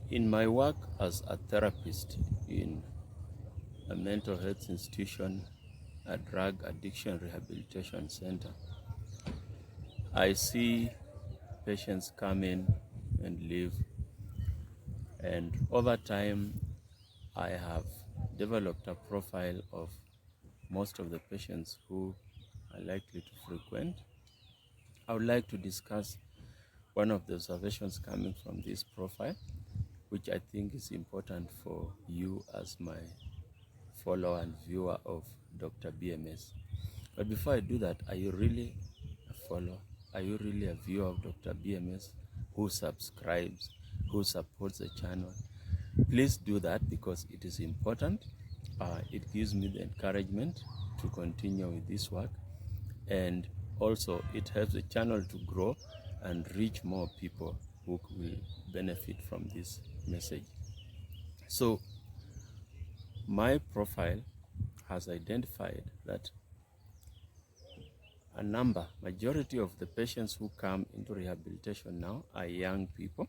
In my work as a therapist in a mental health institution, a drug addiction rehabilitation center, I see patients come in and leave, and over time I have developed a profile of most of the patients who are likely to frequent. I would like to discuss one of the observations coming from this profile, which I think is important for you as my follower and viewer of Dr. BMS. But before I do that, are you really a follower? Are you really a viewer of Dr. BMS who subscribes, who supports the channel? Please do that because it is important. It gives me the encouragement to continue with this work, and also it helps the channel to grow and reach more people who will benefit from this message. So my profile has identified that majority of the patients who come into rehabilitation now are young people.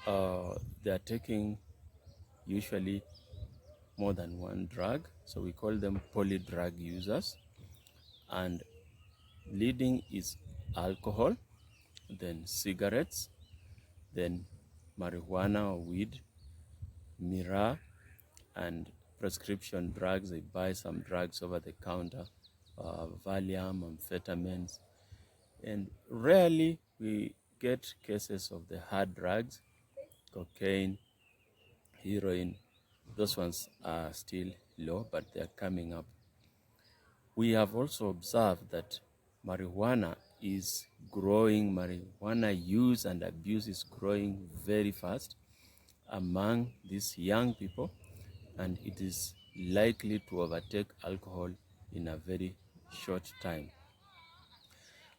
They are taking usually more than one drug, so we call them polydrug users, and leading is alcohol, then cigarettes, then marijuana or weed, miraa, and prescription drugs. They buy some drugs over the counter, Valium, amphetamines, and rarely we get cases of the hard drugs, cocaine, heroin. Those ones are still low, but they're coming up. We have also observed that marijuana is growing. Marijuana use and abuse is growing very fast among these young people, and it is likely to overtake alcohol in a very short time.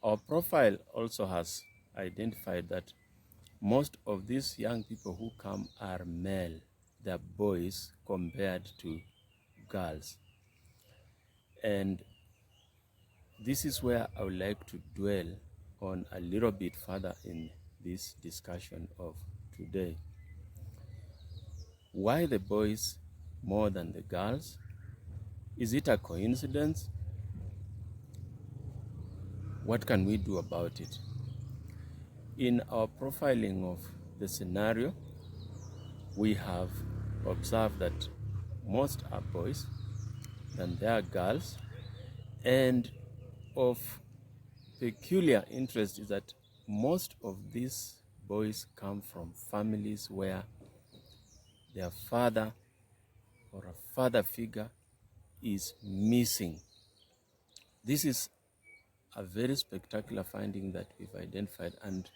Our profile also has identified that most of these young people who come are male. They're boys compared to girls. And this is where I would like to dwell on a little bit further in this discussion of today. Why the boys more than the girls? Is it a coincidence? What can we do about it? In our profiling of the scenario, we have observed that most are boys than they are girls, and of peculiar interest is that most of these boys come from families where their father or a father figure is missing. This is a very spectacular finding that we've identified, and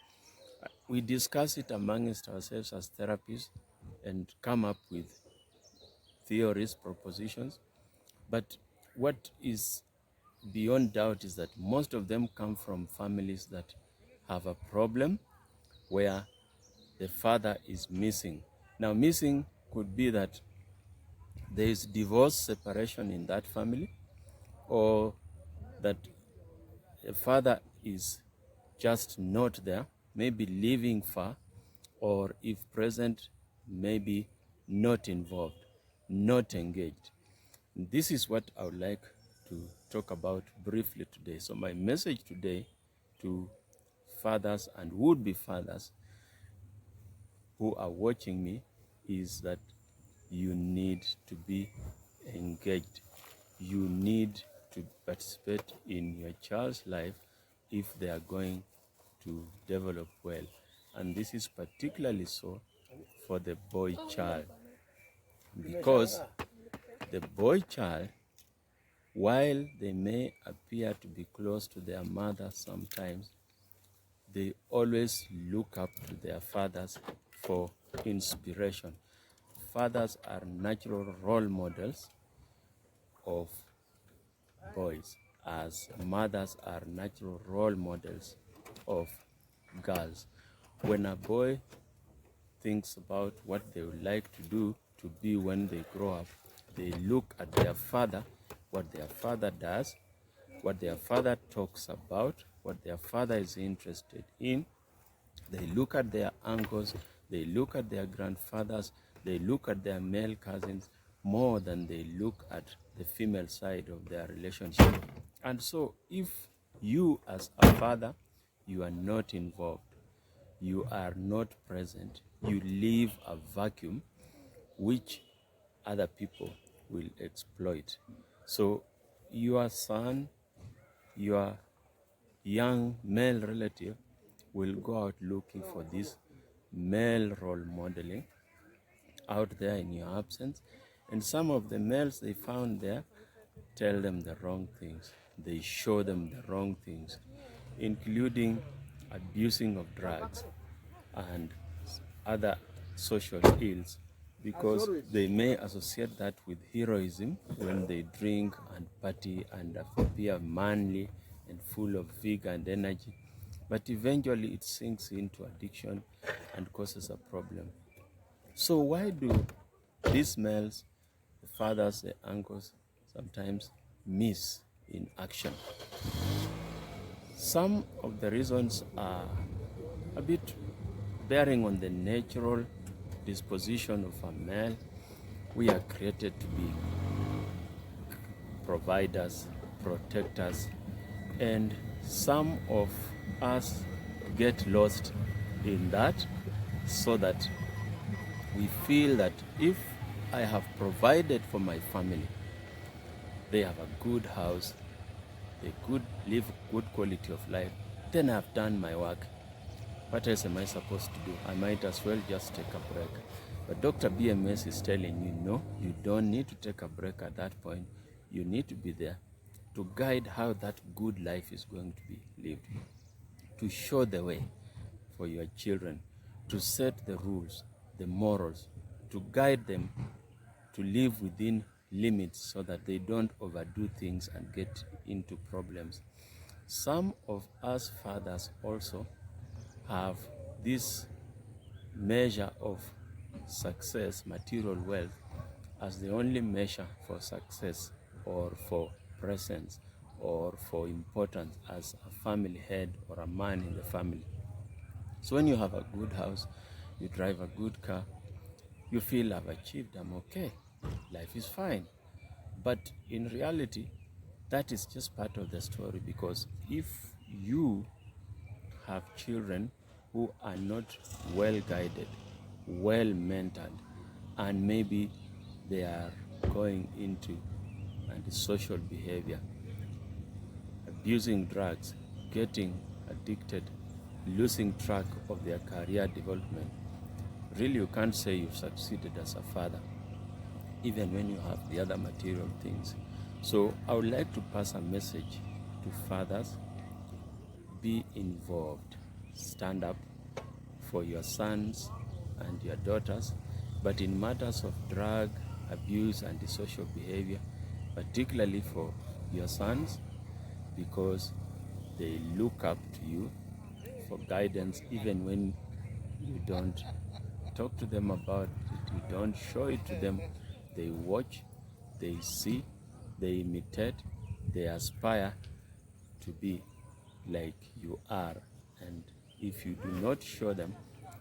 we discuss it amongst ourselves as therapists and come up with theories, propositions. But what is beyond doubt is that most of them come from families that have a problem where the father is missing. Now, missing could be that there is divorce, separation in that family, or that the father is just not there, maybe living far, or if present, maybe not involved, not engaged. This is what I would like to talk about briefly today. So my message today to fathers and would-be fathers who are watching me is that you need to be engaged. You need to participate in your child's life if they are going to develop well. And this is particularly so for the boy child, because the boy child, while they may appear to be close to their mother sometimes, they always look up to their fathers for inspiration. Fathers are natural role models of boys, as mothers are natural role models of girls. When a boy thinks about what they would like to do to be when they grow up, they look at their father, what their father does, what their father talks about, what their father is interested in. They look at their uncles, They look at their grandfathers, they look at their male cousins more than they look at the female side of their relationship. And so if you as a father, you are not involved, you are not present, you leave a vacuum which other people will exploit. So your son, your young male relative will go out looking for this male role modeling out there in your absence, and some of the males they found there tell them the wrong things, they show them the wrong things, including abusing of drugs and other social ills, because they may associate that with heroism when they drink and party and appear manly and full of vigor and energy, but eventually it sinks into addiction and causes a problem. So why do these males, the fathers, the uncles, sometimes miss in action? Some of the reasons are a bit bearing on the natural disposition of a male. We are created to be providers, protectors, and some of us get lost in that, so that we feel that if I have provided for my family, they have a good house, they could live good quality of life, then I've done my work. What else am I supposed to do? I might as well just take a break. But Dr. BMS is telling you, no, you don't need to take a break at that point. You need to be there to guide how that good life is going to be lived, to show the way for your children, to set the rules, the morals, to guide them to live within limits so that they don't overdo things and get into problems. Some of us fathers also have this measure of success, material wealth, as the only measure for success or for presence or for importance as a family head or a man in the family. So when you have a good house, you drive a good car, you feel I've achieved, I'm okay, life is fine. But in reality, that is just part of the story, because if you have children who are not well guided, well mentored, and maybe they are going into antisocial behavior, abusing drugs, getting addicted, losing track of their career development, really you can't say you've succeeded as a father, even when you have the other material things. So I would like to pass a message to fathers: be involved, stand up for your sons and your daughters, but in matters of drug abuse and social behavior, particularly for your sons, because they look up to you for guidance even when you don't talk to them about it, you don't show it to them. They watch, they see, they imitate, they aspire to be like you are, and if you do not show them,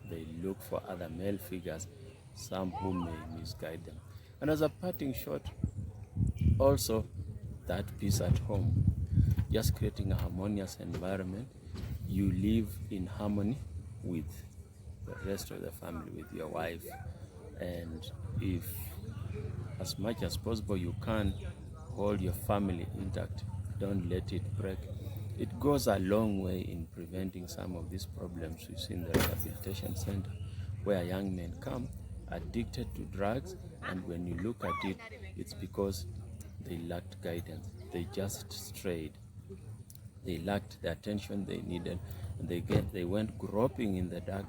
they look for other male figures, some who may misguide them. And as a parting shot, also that peace at home, just creating a harmonious environment. You live in harmony with the rest of the family, with your wife, and if as much as possible you can hold your family intact, don't let it break. It goes a long way in preventing some of these problems we see in the rehabilitation center, where young men come addicted to drugs, and when you look at it, it's because they lacked guidance. They just strayed. They lacked the attention they needed, and they went groping in the dark,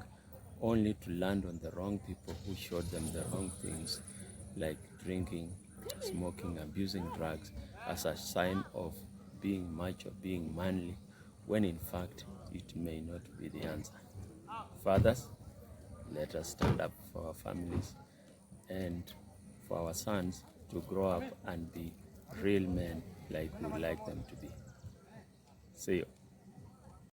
only to land on the wrong people who showed them the wrong things, like drinking, smoking, abusing drugs as a sign of being macho, being manly, when in fact it may not be the answer. Fathers, let us stand up for our families and for our sons to grow up and be real men like we like them to be. See you.